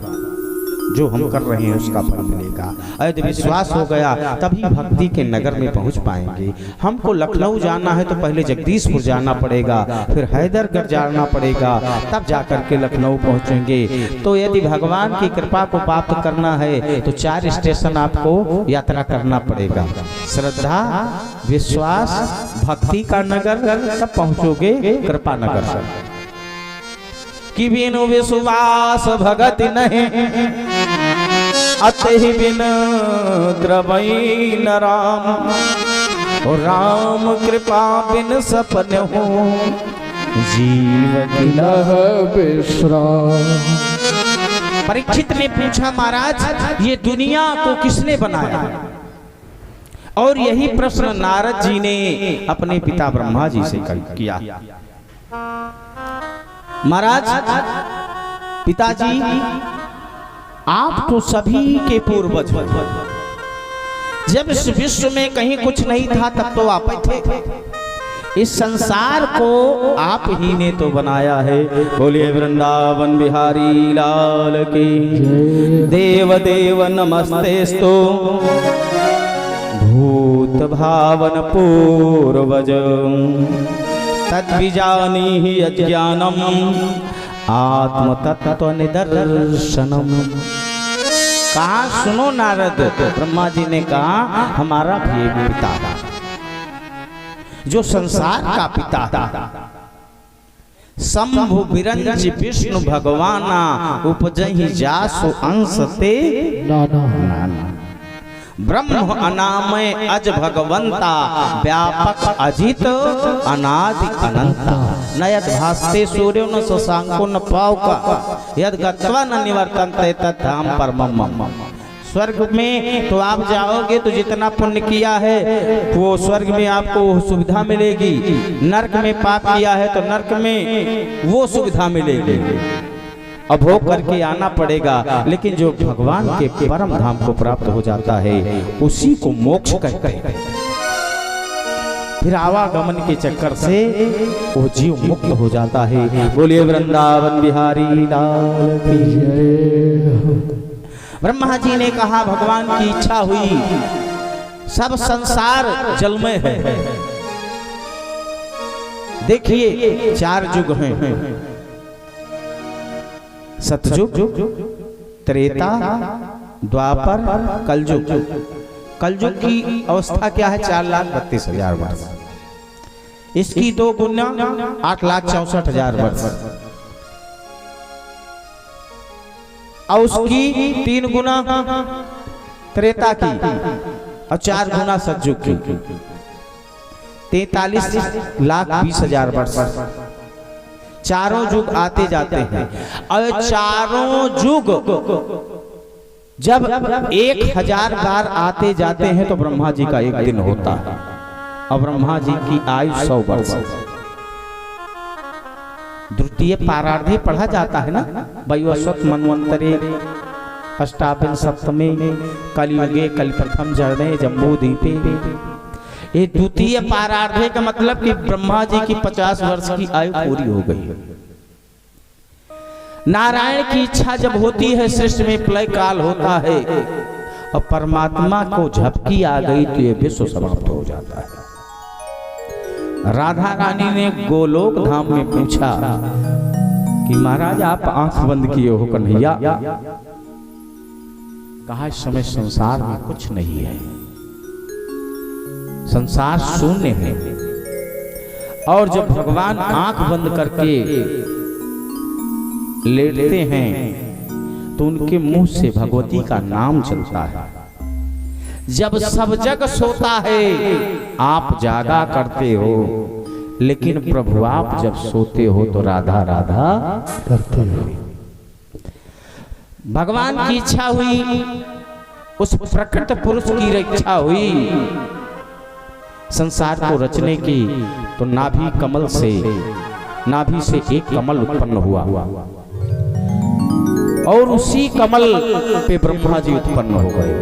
जो हम कर रहे हैं उसका फल मिलेगा। और यदि विश्वास हो गया तभी भक्ति के नगर में पहुंच पाएंगे। हमको लखनऊ जाना है तो पहले जगदीशपुर जाना पड़ेगा, फिर हैदरगढ़ जाना पड़ेगा, तब जाकर के लखनऊ पहुंचेंगे। तो यदि भगवान की कृपा को प्राप्त करना है तो 4 स्टेशन आपको यात्रा करना पड़ेगा। श्रद्धा, विश्वास, भक्ति का नगर, तब पहुंचोगे कृपा नगर। कि बिनु विश्वास भगत नहीं, अतहि बिन द्रवई न राम। और राम कृपा बिन सपन हो, जीव लह विश्राम। परीक्षित ने पूछा, महाराज ये दुनिया को किसने बनाया? और यही प्रश्न नारद जी ने अपने पिता ब्रह्मा जी से किया। महाराज पिताजी, आप तो सभी के पूर्वज हैं। जब इस विश्व में कहीं कुछ नहीं था तब तो आप थे। इस संसार को आप ही ने तो बनाया है। बोलिए वृंदावन बिहारी लाल की। देव देव नमस्तेस्तु भूत भावन पूर्वज, तद्विजानीहि अज्ञानम आत्म तत्व निदर्शनम। कहा, सुनो नारद, ब्रह्मा जी ने कहा हमारा भी एक पिता था जो संसार का पिता था। शंभु बिरंज विष्णु भगवाना, उपजहि जासु अंश ते नाना। ब्रह्म अनामय अज भगवंता, व्यापक अजित अनादि अनंता। न यद भास्ते सूर्यो न शशांको न पावका, यद गत्वा न निवर्तन्ते तद्धाम परमम मम। स्वर्ग में तो आप जाओगे तो जितना पुण्य किया है वो स्वर्ग में आपको सुविधा मिलेगी। नरक में पाप किया है तो नरक में वो सुविधा मिलेगी, अभोग करके आना पड़ेगा। लेकिन जो भगवान के परम धाम को प्राप्त हो जाता है उसी को मोक्ष कहते हैं। फिर आवागमन के चक्कर से वो जीव मुक्त हो जाता है। बोलिए वृंदावन बिहारी लाल की जय। ब्रह्मा जी ने कहा, भगवान की इच्छा हुई, सब संसार जलमय है। देखिए 4 युग हैं, सतयुग, त्रेता, द्वापर, कलयुग। कलयुग की अवस्था क्या है? 4,32,000 वर्ष। इसकी 2 गुना 8,64,000 वर्ष, और उसकी 3 गुना त्रेता की और 4 गुना सतयुग की, 43,20,000 वर्ष। चारों युग आते जाते हैं और चारों युग जब 1000 बार आते जाते हैं तो ब्रह्मा जी का एक दिन होता है। और ब्रह्मा जी की आयु 100 वर्ष। द्वितीय पारार्धे पढ़ा जाता है ना, वैवस्वत मन्वंतरे अष्टाविंश सप्तमे कलियुगे कलिप्रथम जरणे जम्बूद्वीपे। ये द्वितीय पारार्धे का मतलब कि ब्रह्मा जी की 50 वर्ष की आयु पूरी हो गई। नारायण की इच्छा जब होती है सृष्टि में प्रलय काल होता है और परमात्मा को झपकी आ गई तो ये विश्व समाप्त हो जाता है। राधा रानी ने गोलोक धाम में पूछा कि महाराज आप आंख बंद किए हो कन्हैया? कहा इस समय संसार में कुछ नहीं है, संसार शून्य है। और जब भगवान आंख बंद करके लेटते हैं तो उनके मुंह से भगवती का नाम चलता है। जब सब जग सोता है आप जागा करते हो, लेकिन प्रभु आप जब सोते हो तो राधा राधा करते हो। भगवान की इच्छा हुई, उस प्रकृत पुरुष की इच्छा हुई संसार को रचने की, तो नाभि कमल से, नाभि से एक कमल उत्पन्न हुआ और उसी कमल पे ब्रह्मा जी उत्पन्न हो गए।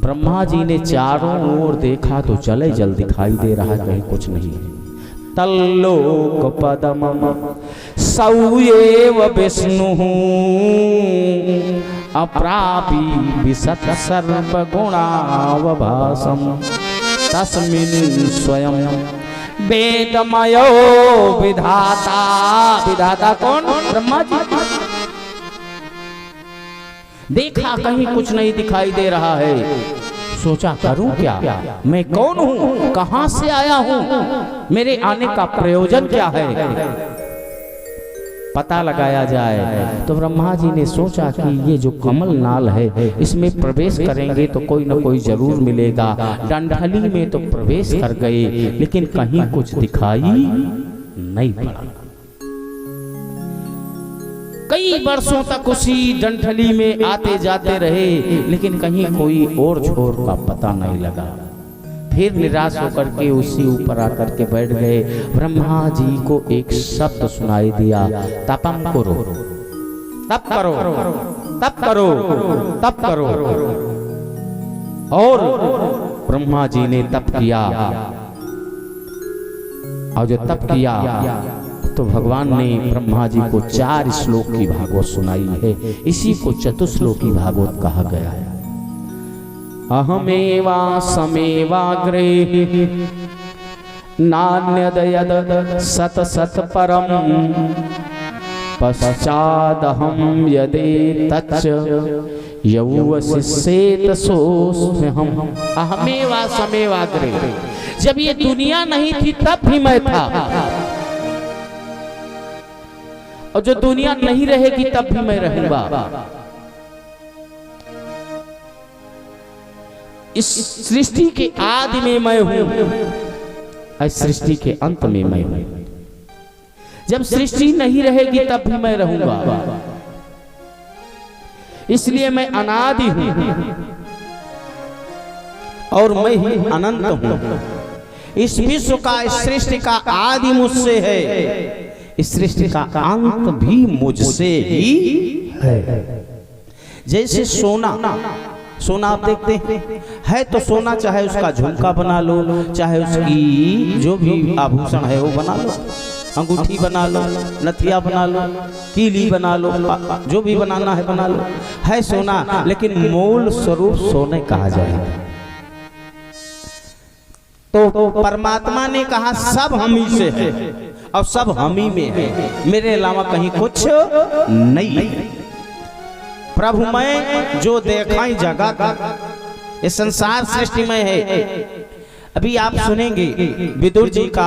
ब्रह्मा जी ने चारों ओर देखा तो जले जल दिखाई दे रहा है, कहीं कुछ नहीं है। तल्लोक पदमम सौएव विष्णु अप्रापि विसत सर्व गुणावभासम तस्मिन् स्वयं वेदमयो विधाता। विधाता कौन? ब्रह्मा जी। देखा कहीं कुछ नहीं दिखाई दे रहा है, सोचा करूं क्या, मैं कौन हूं, कहां से आया हूं, मेरे आने का प्रयोजन क्या है। पता लगाया जाए। तो ब्रह्मा जी ने सोचा कि ये जो कमल नाल है इसमें प्रवेश करेंगे तो कोई न कोई जरूर मिलेगा। डंठली में तो प्रवेश कर गए लेकिन कहीं कुछ दिखाई नहीं पड़ा। कई वर्षों तक उसी डंठली में आते जाते रहे लेकिन कहीं कोई और छोर का पता नहीं लगा। फिर निराश होकर के उसी ऊपर आकर के बैठ गए। ब्रह्मा जी को एक शब्द सुनाई दिया, तपम करो, तप करो, तप करो, तप करो। और ब्रह्मा जी ने तप किया और जो तप किया तो भगवान ने ब्रह्मा जी को 4 श्लोक की भागवत सुनाई है। इसी को चतुश्लोकी भागवत कहा गया है। अहमेवा समेवाग्रे नान्यदयद सत सत परम पश्चादहं यदे तच्च यौवशिष्येत सोऽस्म्यहम्। अहमेवा समेवाग्रे, जब ये दुनिया नहीं थी तब भी मैं था, और जो दुनिया नहीं रहेगी तब भी मैं रहूंगा। इस सृष्टि के आदि में मैं हूं, इस सृष्टि के अंत में मैं हूं। जब सृष्टि नहीं रहेगी तब भी मैं रहूंगा, इसलिए मैं अनादि हूं और मैं ही अनंत हूं। इस विश्व का, इस सृष्टि का आदि मुझसे है, इस सृष्टि का अंत भी मुझसे ही है। जैसे सोना, सोना आप देखते है तो सोना चाहे उसका झुमका बना लो, चाहे उसकी जो भी आभूषण है वो बना लो, अंगूठी बना लो, नथिया बना लो, कीली बना लो, जो भी बनाना है बना लो, है सोना। लेकिन मूल स्वरूप सोने कहा जाए तो परमात्मा ने कहा सब हम ही से है और सब हम ही में है, मेरे अलावा कहीं कुछ नहीं। प्रभु मैं जो देखा जगत, ये संसार सृष्टि में है। अभी आप सुनेंगे विदुर जी का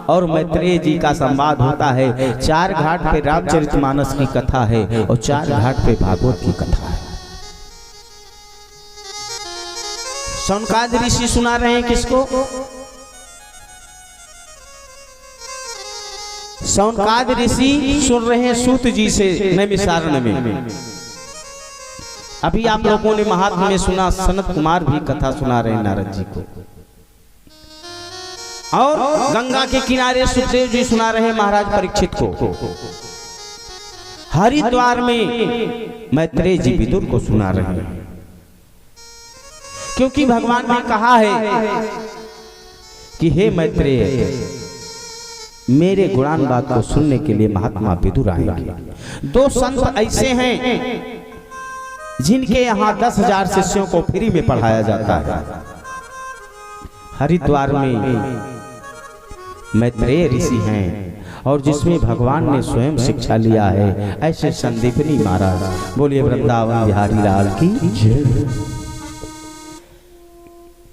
और मैत्रेय जी का संवाद होता है। 4 घाट पे रामचरितमानस की कथा है और 4 घाट पे भागवत की कथा है। शौनकाद ऋषि सुना रहे हैं किसको? शौनकाद ऋषि सुन रहे हैं सूत जी से नैमिषारण्य में। अभी आप लोगों ने महात्म्य में सुना, सनत कुमार भी कथा सुना रहे हैं नारद जी को, और गंगा के किनारे सुखदेव जी सुना रहे हैं महाराज परीक्षित को। हरिद्वार में मैत्रेय जी विदुर को सुना रहे हैं, क्योंकि भगवान ने कहा है कि हे मैत्रेय, मेरे गुणान बात को सुनने के लिए महात्मा विदुर आएंगे। 2 संत ऐसे हैं जिनके यहाँ 10,000 शिष्यों को फ्री में पढ़ाया जाता है। हरिद्वार में मैत्रेय ऋषि हैं और जिसमें भगवान ने स्वयं शिक्षा लिया है। ऐसे संदीपनी महाराज, बोलिए वृंदावन बिहारी लाल की जय।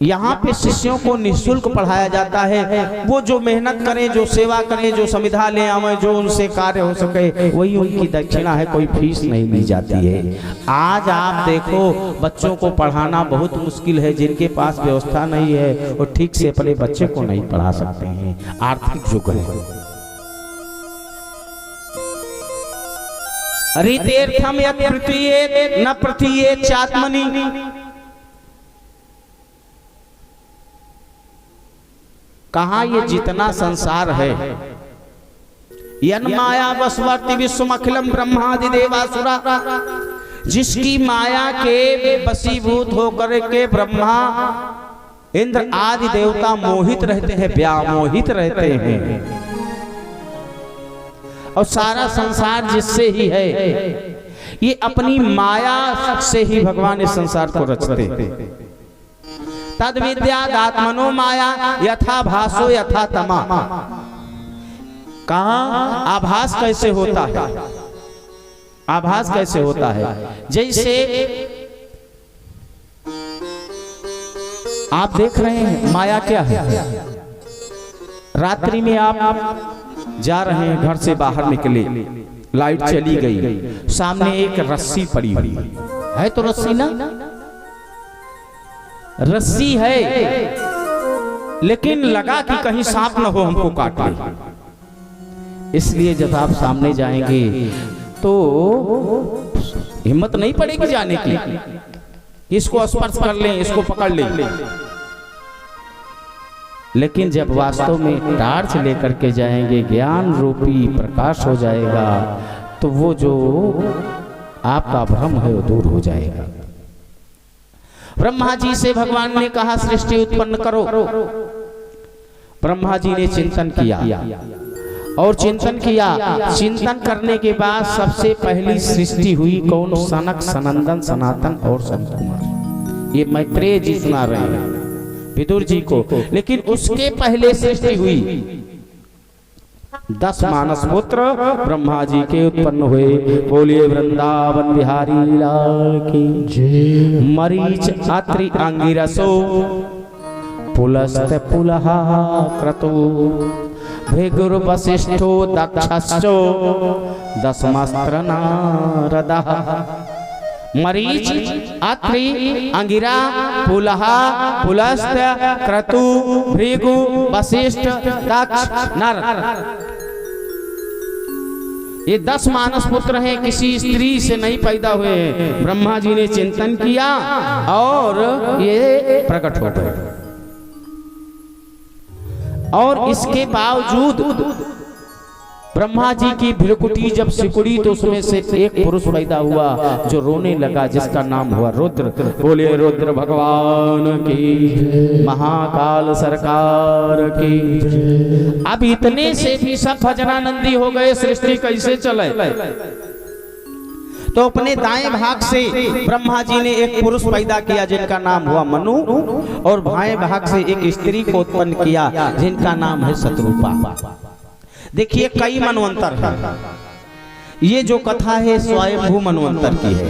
यहाँ पे शिष्यों को निःशुल्क पढ़ाया जाता है। वो जो मेहनत करें, जो सेवा करें, जो समिधा ले आवे, जो उनसे कार्य हो सके, वही उनकी दक्षिणा है। कोई फीस नहीं ली जाती है। आज आप देखो बच्चों को पढ़ाना बहुत मुश्किल है। जिनके पास व्यवस्था नहीं है वो ठीक से अपने बच्चे को नहीं पढ़ा सकते हैं। आर्थिक युग है। ऋतेर्थम यत् प्रतीयेत न प्रतीयेत चात्मनि। कहा ये जितना संसार है, यन माया वशवर्ती विश्वमखिलम ब्रह्मादि देवासुरा, जिसकी माया के वशीभूत होकर के ब्रह्मा इंद्र आदि देवता मोहित रहते हैं, व्यामोहित रहते हैं, और सारा संसार जिससे ही है। ये अपनी माया से ही भगवान इस संसार को रचते हैं। तद विद्यादात्मनो माया यथा भासो यथा तमा। कहा आभास कैसे होता है? आभास कैसे होता है? जैसे आप देख रहे हैं माया क्या है। रात्रि में आप जा रहे हैं, घर से बाहर निकले, लाइट चली गई, सामने एक रस्सी पड़ी हुई है, तो रस्सी ना रस्सी है, लेकिन लगा कि कहीं सांप न हो हमको काट ले। इसलिए जब आप सामने जाएंगे तो हिम्मत नहीं पड़ेगी जाने की, इसको स्पर्श कर लें, इसको पकड़ लें। लेकिन जब वास्तव में टार्च लेकर के जाएंगे, ज्ञान रूपी प्रकाश हो जाएगा, तो वो जो आपका भ्रम है वो दूर हो जाएगा। ब्रह्मा जी से भगवान ने कहा सृष्टि उत्पन्न करो। ब्रह्मा जी ने चिंतन किया और चिंतन किया, चिंतन करने के बाद सबसे पहली सृष्टि हुई कौन? सनक, सनंदन, सनातन और संत कुमार। ये मैत्रेय जी सुना रहे हैं विदुर जी को। लेकिन उसके पहले सृष्टि हुई 10 मानस पुत्र ब्रह्मा जी के उत्पन्न हुए। बोलिए वृंदावन बिहारी लाल की जय। मरीच, अत्रि, अंगिरसो, पुलस्त, पुलहा, क्रतु, भृगुर, वसिष्ठो, दक्षश्चो, दशमस्त्र नारदः। मरीच, अत्रि, अंगिरा, पुलहा, पुलस्त, क्रतु, भृगु, वशिष्ठ, दक्ष, नारद। ये 10 मानस पुत्र हैं, किसी स्त्री से नहीं पैदा हुए हैं। ब्रह्मा जी ने चिंतन किया और ये प्रकट हो गए। और इसके बावजूद ब्रह्मा जी की भ्रुकुटी जब सिकुड़ी तो उसमें से एक पुरुष पैदा हुआ जो रोने लगा, जिसका नाम हुआ रुद्र। बोले रुद्र भगवान की, महाकाल सरकार की। अब इतने से भी सब भजनानंदी हो गए, सृष्टि कैसे चले? तो अपने दाएं भाग से ब्रह्मा जी ने एक पुरुष पैदा किया जिनका नाम हुआ मनु, और बाएं भाग से एक स्त्री को उत्पन्न किया जिनका नाम है शत्रुपा। देखिए कई मनवंतर है, ये जो कथा है स्वयंभू मनवंतर की है।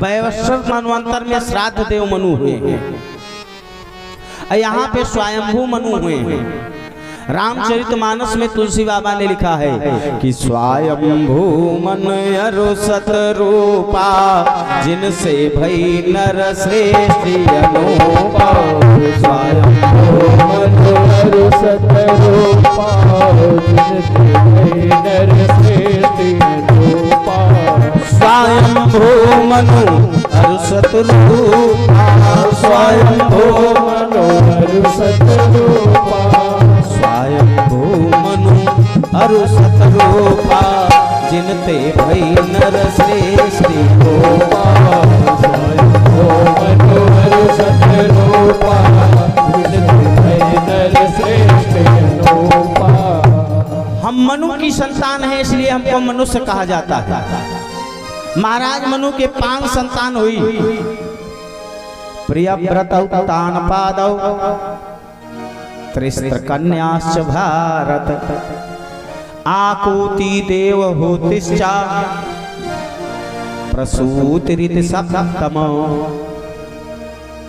वैवस्वत मनवंतर में श्राद्ध देव मनु हुए हैं, यहाँ पे स्वयंभू मनु हुए हैं। रामचरितमानस में तुलसी बाबा ने लिखा है कि स्वयंभू मन अरु सतरूपा, जिनसे भई नर श्रेष्ठ अनूपा। स्वयंभू मन अरु सतरूपा, जिनसे भई नर श्रेष्ठ अनूपा। स्वयंभू मनु अरु सतरूपा, स्वयंभू मनु अरु सतरूपा, स्वयंभू मनु अरु सतरूपा, जिनते भई नर श्रेष्ठ रूपा। स्वयंभू मनु अरु सतरूपा, जिनते भई नर श्रेष्ठ रूपा। हम मनु की संतान है, इसलिए हमको मनुष्य कहा जाता है। महाराज मनु के 5 संतान हुई। प्रियव्रतौ, तानपादौ, त्रिस्त्र कन्याश्च भारत, आकूति देवहूतिश्च, प्रसूतिरिति सप्तमो।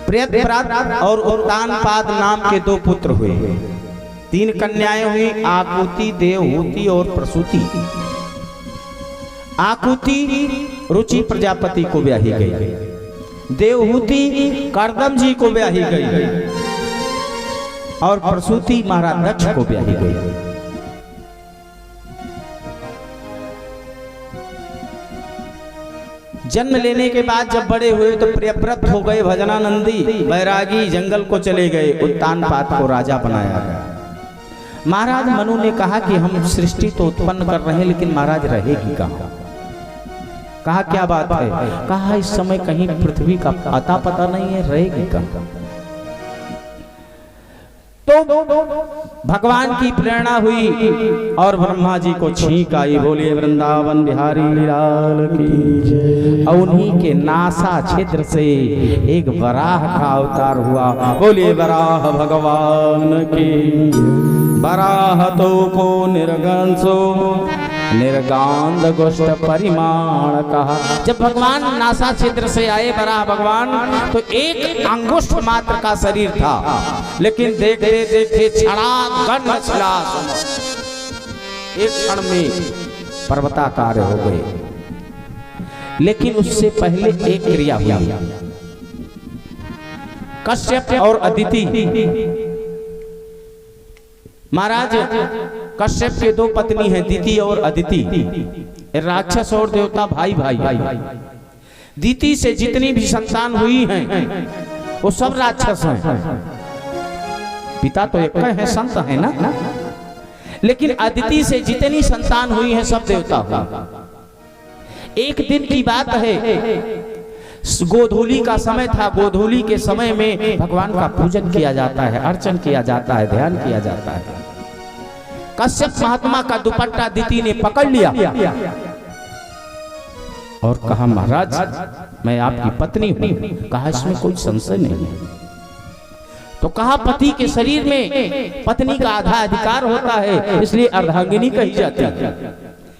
प्रियव्रत और उत्तानपाद नाम के 2 पुत्र हुए। 3 कन्याएं हुई, आकूति, देवहूति और प्रसूति। आकूति रुचि प्रजापति को ब्याही गई, देवहूति करदम जी को ब्याही गई, और प्रसूति महाराज दक्ष को ब्याही गई। जन्म लेने के बाद जब बड़े हुए तो प्रियव्रत हो गए, भजनानंदी बैरागी जंगल को चले गए। उत्तानपाद को राजा बनाया गया। महाराज मनु ने कहा कि हम सृष्टि तो उत्पन्न कर रहे हैं, लेकिन महाराज रहेगी कहाँ? कहा क्या बात है? कहा इस समय कहीं पृथ्वी का अता पता नहीं है, रहेगी कहाँ? तो भगवान की प्रेरणा हुई और ब्रह्मा जी को छींक आई। बोलिए वृंदावन बिहारी लाल की जय। और उन्हीं के नासा छिद्र से एक वराह का अवतार हुआ। बोलिए वराह भगवान की। वराह तो को निर्गंसो निर्गांध गोष्ठ परिमाण कहा। जब भगवान नासा छिद्र से आए वराह भगवान, तो एक अंगुष्ठ मात्र का शरीर था, लेकिन देखते देखते क्षणात एक क्षण में पर्वताकार हो गए। लेकिन उससे पहले एक क्रिया हुई। कश्यप और अदिति, महाराज कश्यप के दो पत्नी हैं, दिति और अदिति। राक्षस और देवता भाई भाई। दिति से जितनी भी संतान हुई हैं वो सब राक्षस हैं। पिता तो एक है, संत है ना। लेकिन अदिति से जितनी संतान हुई है सब देवता हुई। एक दिन की बात है, गोधूली का समय था। गोधूली के समय में भगवान का पूजन किया जाता है, अर्चन किया जाता है, ध्यान किया जाता है। कश्यप महात्मा का दुपट्टा दिति ने पकड़ लिया और कहा, महाराज मैं आपकी पत्नी हूं। कहा, इसमें कोई संशय नहीं है। तो कहा, पति के शरीर में पत्नी का आधा अधिकार होता है, इसलिए अर्धांगिनी कही जाती है।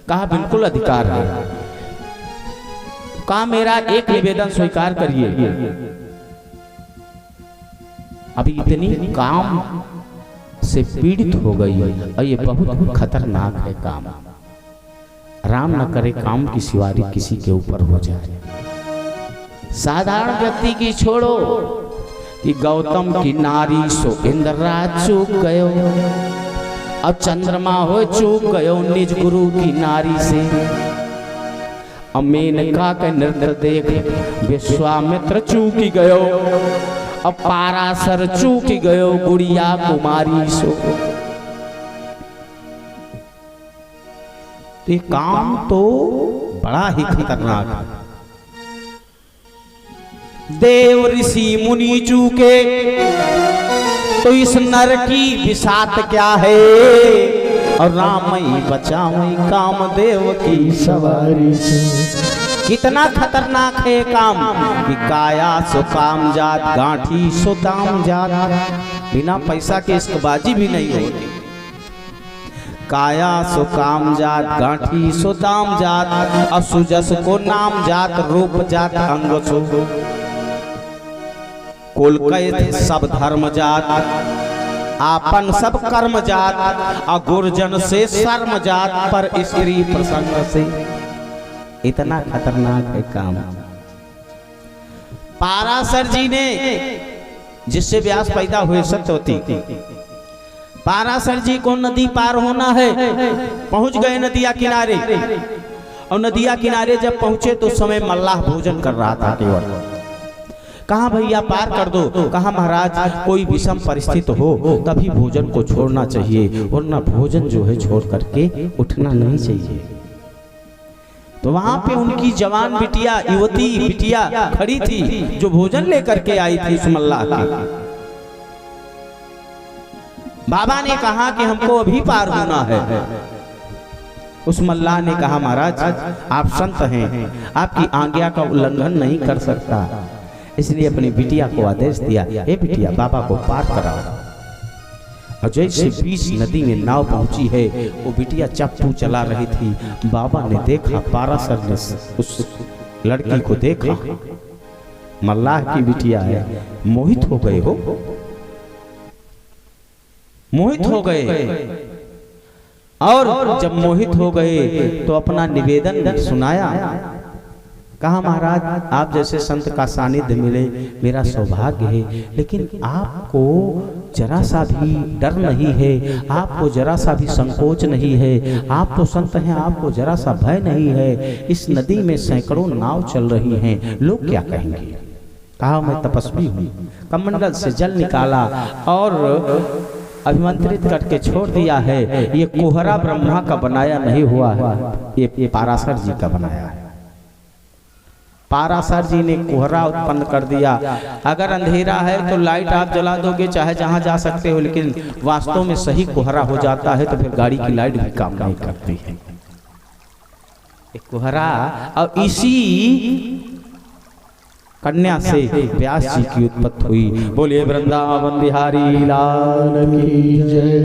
कहा, बिल्कुल अधिकार है। कहा, मेरा एक निवेदन स्वीकार करिए। अभी इतनी काम से पीड़ित हो गई और ये बहुत खतरनाक है काम। राम न करे काम की सिवारी किसी के ऊपर हो जाए। साधारण व्यक्ति की छोड़ो कि गौतम की नारी सो इंद्रराज चूक गयो, अब चंद्रमा हो चूक गयो निज गुरु की नारी से। अब मेनका के नृत्य देख विश्वामित्र चूकी गयो, अब पाराशर चूकी गयो गुड़िया कुमारी सो। ये काम तो बड़ा ही खतरनाक है। देव ऋषि मुनि चूके तो इस नर की विसात क्या है। और रामई बचावई कामदेव की सवारी से। कितना खतरनाक है काम कि काया सो काम जात, गांठी सो दाम जात। बिना पैसा के इसकबाजी भी नहीं होती। काया सो काम जात, गांठी सो दाम जात, असुजस को नाम जात, रूप जात अंग सो। कुल कैद सब धर्म जात, आपन सब कर्म जात, अगुरजन से शर्म जात, पर स्त्री प्रसंग से। इतना खतरनाक है काम। पाराशर जी ने, जिससे व्यास पैदा हुए सत्यवती, पाराशर जी को नदी पार होना है। पहुंच गए नदिया किनारे। और नदिया किनारे जब पहुंचे तो समय मल्लाह भोजन कर रहा था केवल। कहा, भैया पार कर दो। कहा, महाराज कोई विषम परिस्थिति हो तभी भोजन को छोड़ना चाहिए, वरना भोजन जो है छोड़ करके उठना नहीं चाहिए। तो वहां पे उनकी जवान बिटिया, युवती बिटिया खड़ी थी जो भोजन लेकर के आई थी उस मल्लाह के। बाबा ने कहा कि हमको अभी पार होना है। उस मल्लाह ने कहा, महाराज आप संत हैं, आपकी आज्ञा का उल्लंघन नहीं कर सकता, इसलिए अपनी बिटिया को आदेश दिया, हे बिटिया बाबा को पार कराओ। और जैसे बीच नदी में नाव पहुंची है, वो बिटिया चप्पू चला रही थी। बाबा ने देखा, पाराशर ने उस लड़की को देखा, मल्लाह की बिटिया है। मोहित हो गए हो, मोहित हो गए। और जब मोहित हो गए तो अपना निवेदन सुनाया। कहा, महाराज आप जैसे संत का सानिध्य मिले मेरा सौभाग्य है, लेकिन आपको जरा सा भी डर नहीं है, आपको जरा सा भी संकोच नहीं है, आप तो संत हैं, आपको जरा सा भय नहीं है। इस नदी में सैकड़ों नाव चल रही हैं, लोग क्या कहेंगे। कहा, मैं तपस्वी हूँ। कमंडल से जल निकाला और अभिमंत्रित करके छोड़ दिया है। ये कोहरा ब्रह्मा का बनाया नहीं हुआ है, ये पाराशर जी का बनाया है। पाराशर जी ने कोहरा उत्पन्न कर दिया। अगर अंधेरा है तो लाइट आप जला दोगे, चाहे जहां जा सकते हो, लेकिन वास्तव में सही कोहरा हो जाता है तो फिर गाड़ी की लाइट भी काम नहीं करती है। एक कोहरा, और इसी कन्या से व्यास जी की उत्पत्ति हुई। बोलिए वृंदावन बिहारी लाल की जय।